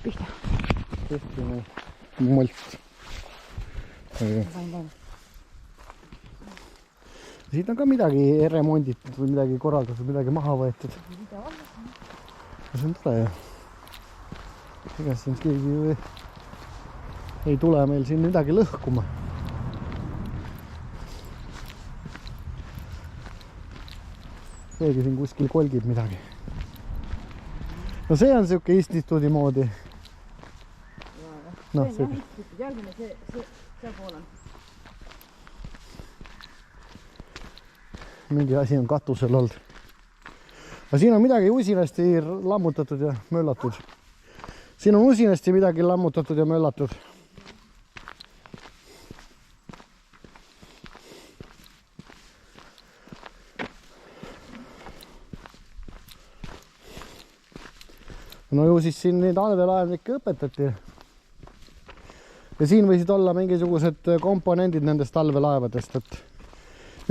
pihta. Keskmine mult. Siit on ka midagi remonditud või midagi korraldatud, midagi maha võetud. See on tule ju. Ega siin keegi ei tule meil siin midagi lõhkuma. Keegi siin kuskil kolgib midagi. No see on siuke instituudi moodi. No, see on instituudi. Järgmine see pool on. Mingi asi on katusel olnud. Aga siin on midagi usinasti lammutatud ja möllatud. Siin on usinasti midagi lammutatud ja möllatud. No ju siis siin neid allveelaevnikke õpetati. Ja siin võisid olla mingisugused komponendid nendest allveelaevadest, et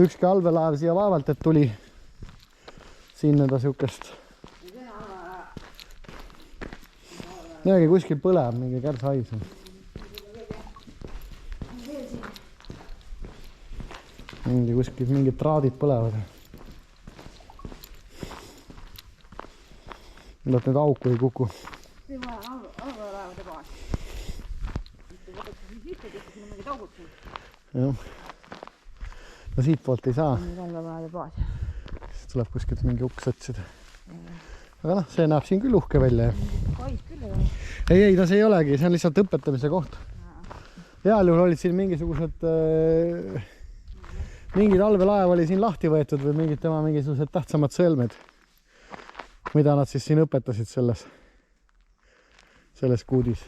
ükski allveelaev siia vaevalt, et tuli siin nende siukest. Midagi kuskil põleb, mingi kärsahais on. Mingi kuskil mingid traadid põlevad. Millalt need auku ei kuku. See on vaja allveelaevade baas. Jah. No siit poolt ei saa. Allveelaevade baas. Siis tuleb kuskilt mingi uks otsida. Aga noh, see näeb siin küll uhke välja. Kais küll ei ole. Ei, ta see ei olegi, see on lihtsalt õpetamise koht. Heal juhul olid siin mingisugused mingid allveelaev oli siin lahti võetud või mingid tema mingisugused tähtsamad sõelmed, mida nad siis siin õpetasid selles kuudis.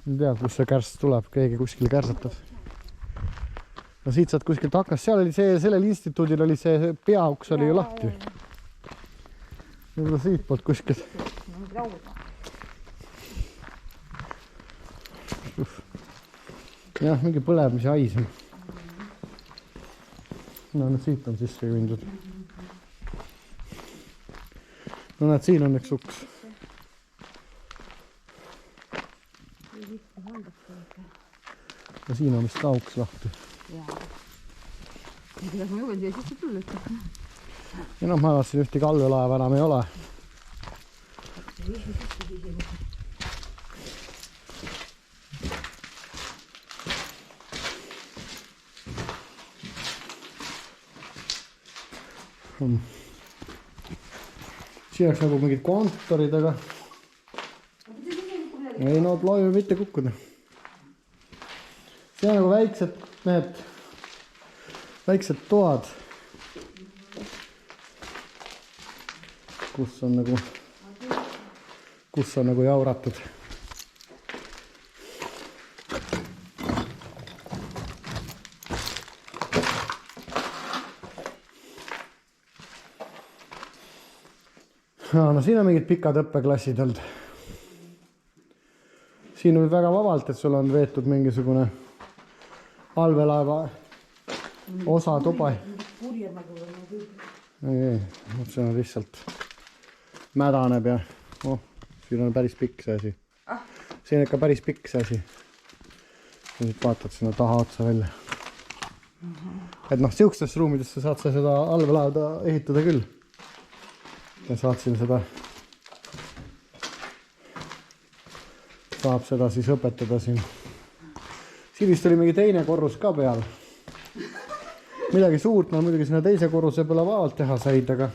Ei tea, kus see kärss tuleb, keegi kuskil kärsatab. No siit saad kuskilt hakkas, seal oli see, sellel instituudil oli see peauks oli ju lahti. Võib-olla siit poolt kuskilt. Jah, mingi põlemise hais. No nüüd siit on sisse jõindud. No näed, siin on üks uks. Ja siin on vist ka uks lahti. Jaa. Kuidas ma jõuan siia sisse tulla üldse? Ja noh, ma arvasin ühtegi allveelaeva enam ei ole. Siin oleks nagu mingid kontorid, aga ei no loovime mitte kukkuda. See on nagu väiksed toad, kus on nagu jauratud. No siin on mingid pikad õppeklassid olnud. Siin on väga vabalt, et sul on veetud mingisugune allveelaeva osa tuba. Ei, see on lihtsalt mädaneb ja siin on päris pikk see asi. Siin on ikka päris pikk see asi. Ja siit vaatad sinna taha otsa välja. Et noh, siukstes ruumidesse saad sa seda allveelaevda ehitada küll. Ja saatsin seda, saab seda siis õpetada siin. Siin vist oli mingi teine korrus ka peal. Midagi suurt, no muidugi sinna teise korruse peale vaevalt teha said, aga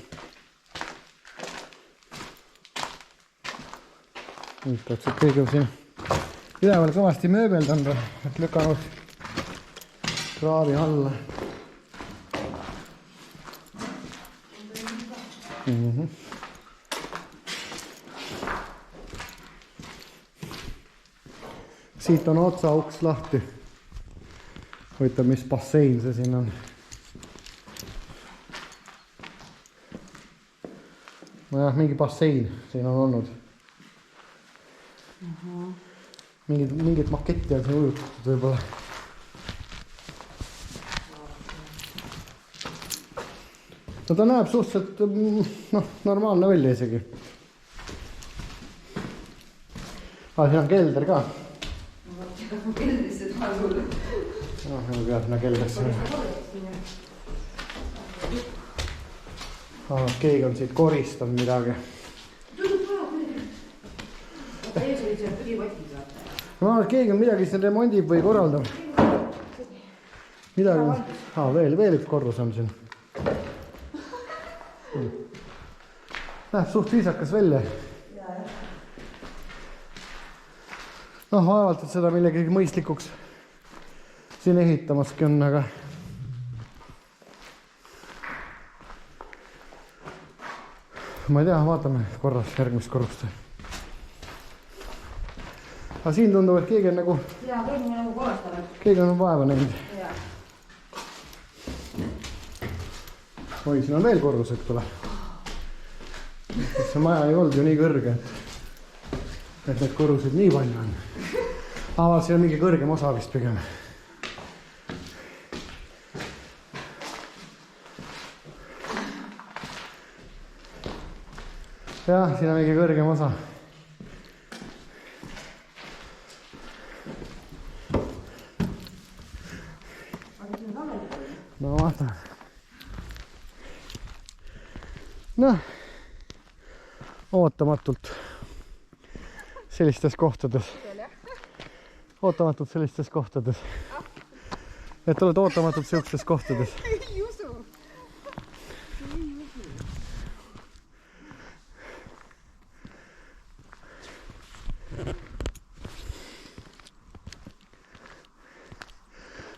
nüüd kõige siin üleval kõvasti mööbeldanud, et lükanud kraavi alla. Siit on otsa uks lahti. Võitab, mis bassein see siin on. No jah, mingi bassein siin on olnud. Mingit maketti on siin ujutatud võib-olla. No ta näeb suhteliselt normaalne välja isegi. Siin on kelder ka. Keldrisse taha tulla. Nagu peab sinna keldrisse. Keegi on siit koristanud midagi. Keegi on midagi siin remondib või korraldab. Midagi on. Veel üks korrus on siin. Näeb suht viisakas välja. Vaevalt, et seda millegi mõistlikuks siin ehitamaski on, aga ma ei tea, vaatame korras järgmist korrust. Aga siin tundub, et keegi on nagu... Jaa, keegi on nagu korrastanud. Keegi on vaeva näinud. Oi, siin on veel korrused tule. See maja ei olnud ju nii kõrge, et need korrused nii palju on. Siin on mingi kõrgem osa vist pigem. Jah, siin on mingi kõrgem osa. No vaatame. Ootamatult sellistes kohtades. Ootamatult sellistes kohtades. Et oled ootamatult sellistes kohtades. Ei usu.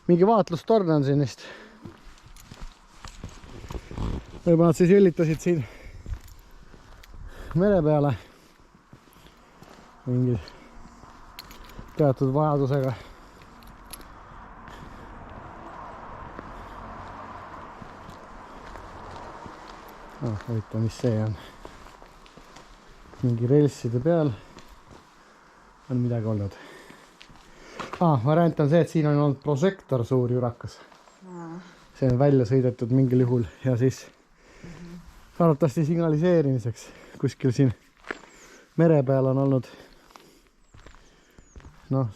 Mingi vaatlustorn on siin vist. Võib-olla nad siis jõllitasid siin mere peale mingi teatud vajadusega. Huvitav, mis see on. Mingi relsside peal on midagi olnud. Variant on see, et siin on olnud prožektor suur jurakas. See on välja sõidetud mingil juhul ja siis arvatavasti signaliseerimiseks. Kuskil siin mere peal on olnud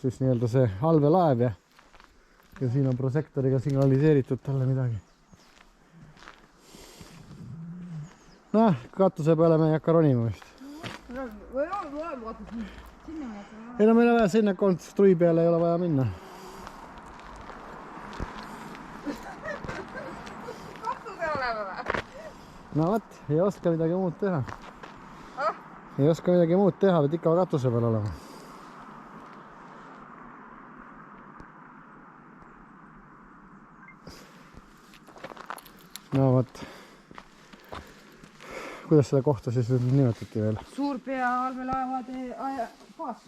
siis nii-öelda see allveelaev ja siin on prožektoriga signaliseeritud talle midagi. Katuse peale me ei hakka ronima vist. Ei meil on vaja sinna konstrui peale ei ole vaja minna. Katuse oleme või? No võt, ei oska midagi muud teha. Ei oska midagi muud teha, võid ikka katuse peal olema. No võt. Kuidas seda kohta siis nimetati veel? Suurpea allveelaevade baas.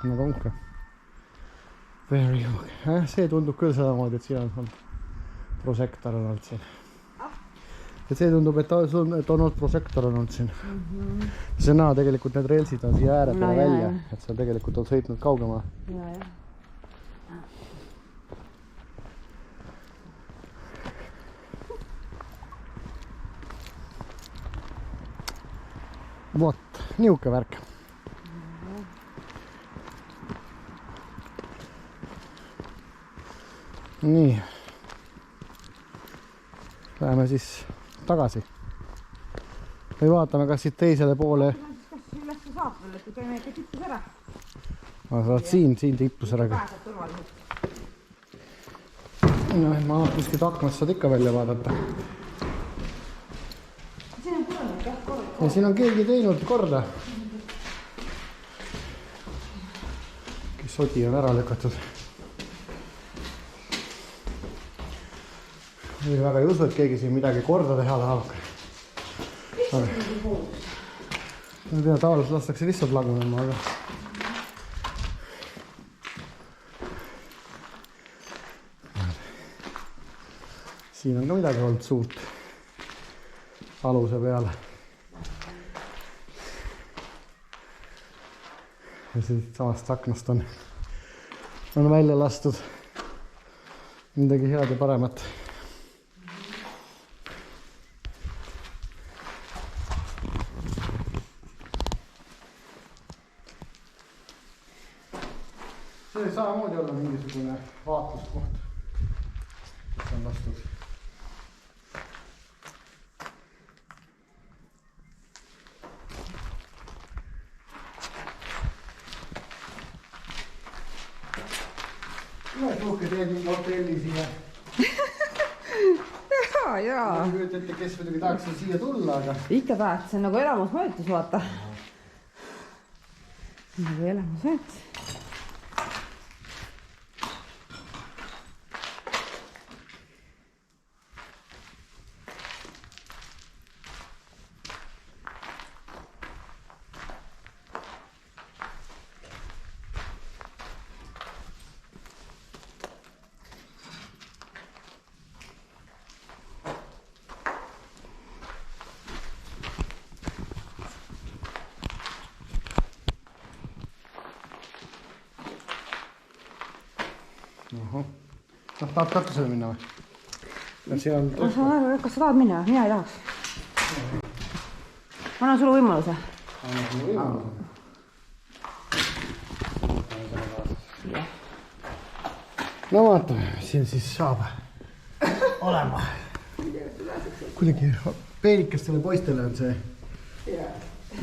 Nagu onka. Very okay. See tundub küll samamoodi, et siin on prožektor on olnud siin. Et see tundub, et on olnud prožektor on olnud siin. See näha tegelikult need relsid on siia ääre peale välja, et seal tegelikult on sõitnud kaugema. Vot, niuke värk. Nii. Läheme siis tagasi. Või vaatame, kas siit teisele poole. Kas üles saab veel, et kui toime ikka tippus ära? Sa oled siin tippus ära. Pääsed turvaliselt. Ma annab kuskilt aknast saad ikka välja vaadata. Siin on korralik, jah, korralik. Ja siin on keegi teinud korda. Kes sodi on ära lükatud. väga ei usu, et keegi siin midagi korda teha tahab. Ma tea, tavaliselt lastakse lihtsalt lagunema, aga siin on ka midagi olnud suurt aluse peale. Ja siit samast aknast on välja lastud midagi head ja paremat. See oli samamoodi olla mingisugune vaatluskoht, mis on lastud. No, tuhke teed mingi hotelli siia. Jaa. Ma kujutate, kes muidugi tahaks siia tulla, aga... Ikka tahad, see on nagu elamusmõjutus, vaata. Nagu elamusmõjutus. Oho. Noh, tahad katusele minna või? Ma saan aru, kas sa tahad minna? Mina ei tahaks. Ma annan sulle võimaluse. Annan sulle võimaluse? No vaatame, siin siis saab olema. Kuidagi peenikestele poistele on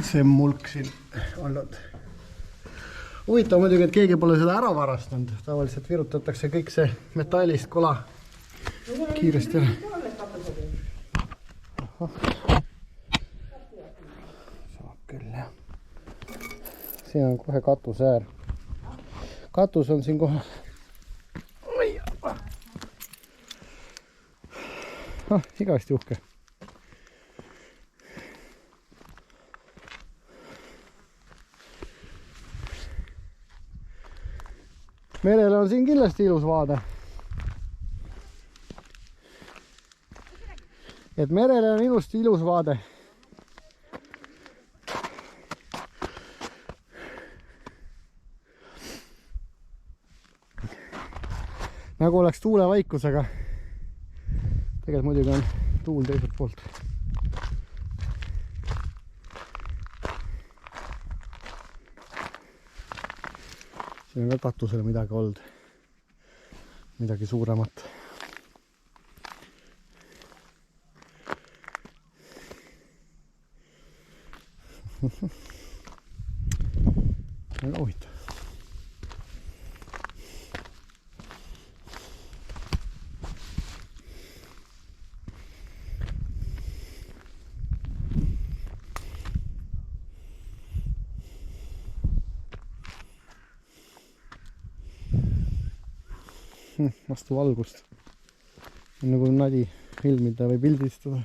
see mulk siin olnud. Huvitav muidugi, et keegi pole seda ära varastanud. Tavaliselt virutatakse kõik see metallist kola kiiresti ära. Saab küll, jah. Siin on kohe katusäär. Katus on siin kohe. Igavesti uhke. Merele on siin kindlasti ilus vaade. Et merele on ilusti ilus vaade. Nagu oleks tuulevaikusega. Tegelikult muidugi on tuul teiselt poolt. Siin on ka katusele midagi olnud. Midagi suuremat. Väga huvitav. Vastu valgust. Nagu nadi filmida või pildistada.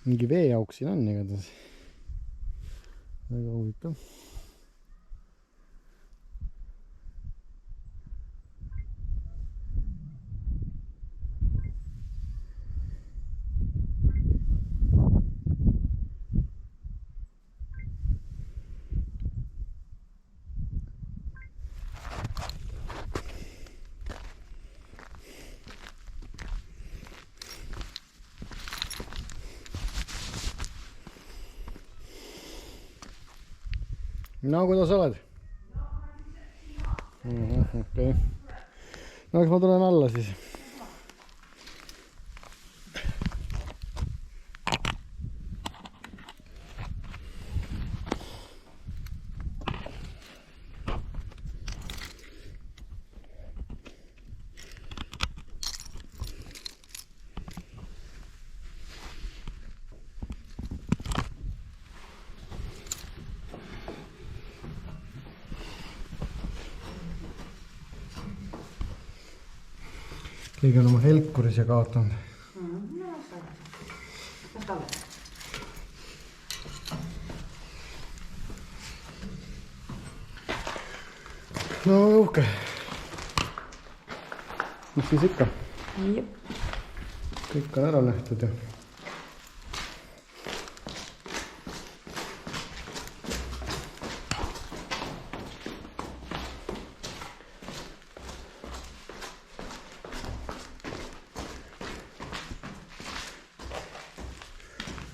Mingi veeauk siin on igatahes. Väga huvitav. No, kuidas oled? Okei. No, eks ma tulen alla siis. keegi on oma helkuris ja kaotanud. No uhke. Mis siis ikka? Kõik on ära nähtud ja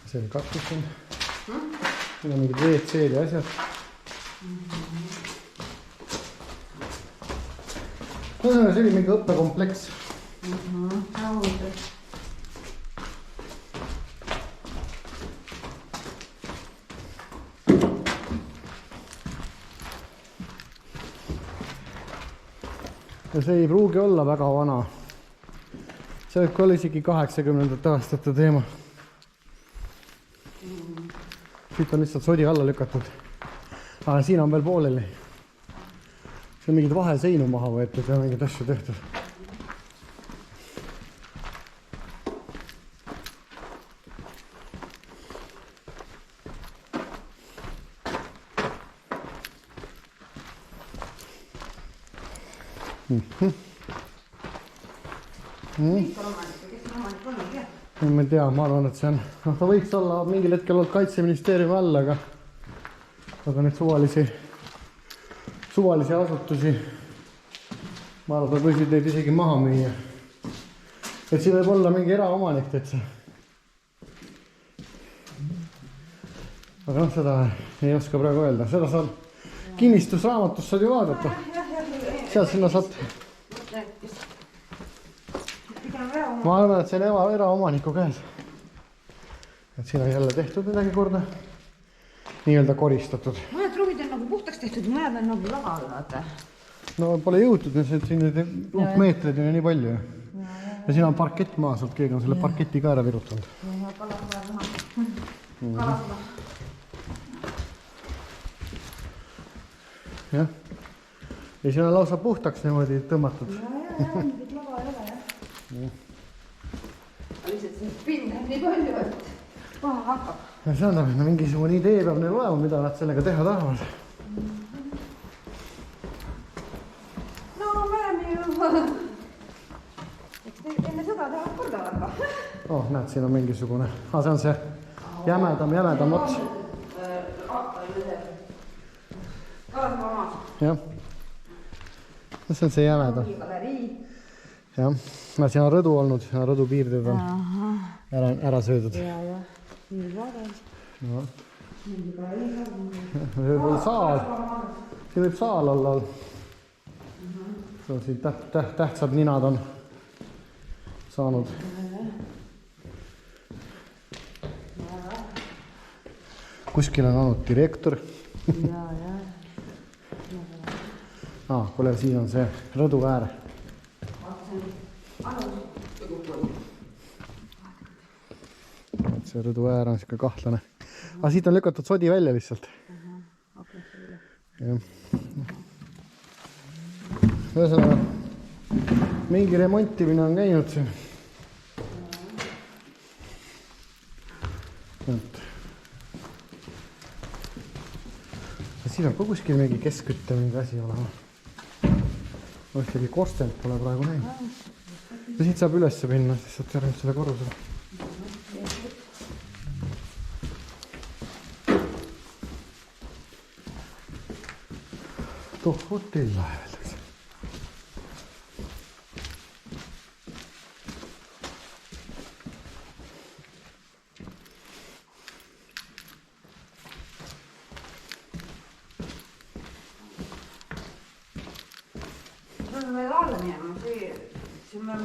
see oli kaktus on. Siin on mingid WC-d ja asjad. No, see oli mingi õppekompleks. Ja see ei pruugi olla väga vana. See võib olla isegi 80. aastate teema. Siit on lihtsalt sodi alla lükatud. Aga siin on veel pooleli. See on mingid vaheseinu maha võetud ja mingid asju tehtud. Ma ei tea, ma arvan, et see on, ta võiks olla mingil hetkel olnud Kaitseministeeriumi all, aga neid suvalisi asutusi, ma arvan, et võisid neid isegi maha müüa. Et siin võib olla mingi eraomanik täitsa. Aga seda ei oska praegu öelda. Seda saad kinnistusraamatust saad ju vaadata. Sealt sinna saad. Ma arvan, et see on eraomaniku käes. Et siin on jälle tehtud midagi korda. Nii-öelda koristatud. Mõned ruumid on nagu puhtaks tehtud, mõned on nagu laval. No pole jõutud, siin meetreid on nii palju. Ja siin on parkett maa, sealt keegi on selle parketi ka ära virutanud. Jah. Ja siin on lausa puhtaks niimoodi tõmmatud. Mingit lava ei ole, jah. Lihtsalt siin pind on nii palju, et paha hakkab. Ja see on mingisugune idee peab neil olema, mida nad sellega teha tahavad. No me oleme ju... Eks enne seda tahavad korda varba. Oh, näed, siin on mingisugune... see on see jämedam ots. Jah. See on see jämedam. Jah, siin on rõdu olnud, rõdu piirded on ära söödud. Võib-olla saal. Siin võib saal olla. Siin tähtsad ninad on saanud. Kuskil on olnud direktor. Kuule, siin on see rõdu äär. See rõdu äär on siuke kahtlane. Aga siit on lükatud sodi välja lihtsalt. Ühesõnaga, mingi remontimine on käinud siin. Siin on ka kuskil mingi keskkütte mingi asi olema. Ühtegi korstent pole praegu näinud. Ja siit saab üles minna, siis saab järgmisele korrusele. Hotella öeldakse. See on veel alla minema, see meil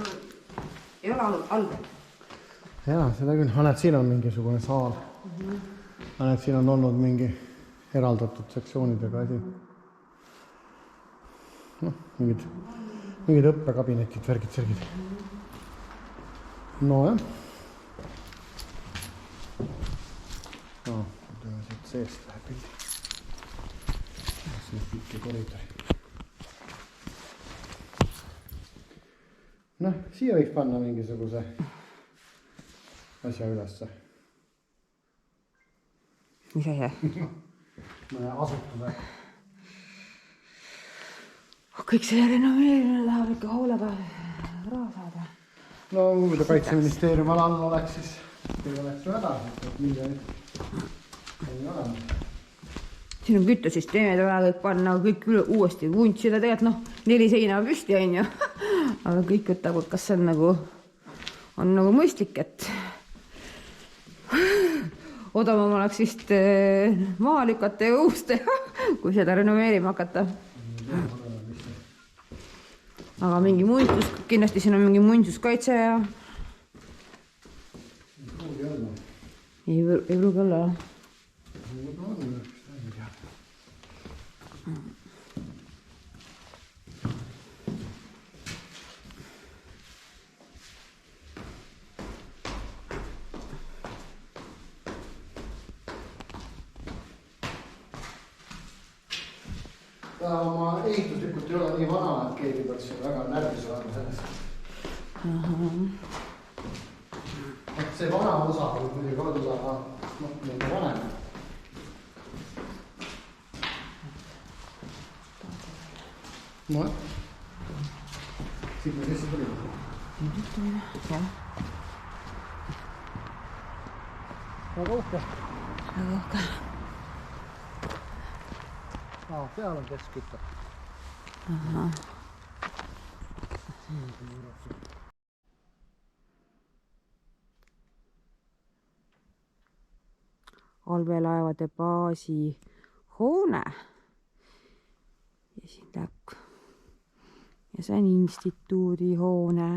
ei ole algel. Jaa, seda küll. Näed, siin on mingisugune saal. Näed, siin on olnud mingi eraldatud sektsioonidega asi. Mingid õppekabinetid, värgid. No jah. Teeme siit seest läheb pildi. Siin pikki koridori. Noh, siia võiks panna mingisuguse asja ülesse. Mis asja? Mõne asutuse. Kõik see renoveerimine tahab ikka hoolega raha saada. No kui ta Kaitseministeeriumi alal oleks, siis ei oleks ju häda, et miljonid on ju olemas. Siin on küttesüsteemid vaja kõik panna, kõik uuesti vuntsida, tegelikult noh, 4 seina püsti on ju. Aga kõik võtab, kas see on nagu mõistlik, et odavam oleks vist maha lükata ja uus teha, kui seda renoveerima hakata. Aga mingi muinsus, kindlasti siin on mingi muinsuskaitse ja... Ei pruugi olla. Ta oma ehituslikult ei ole nii vana, et keegi peaks väga närvis olema sellest. Et see vana osa võib muidugi olla nii vanem. No, siit me sisse tuli. Jah. Väga uhke. Väga uhke. Peal on keskkütte. Allveelaevade baasi hoone. Ja siin läheb. Ja see on instituudi hoone.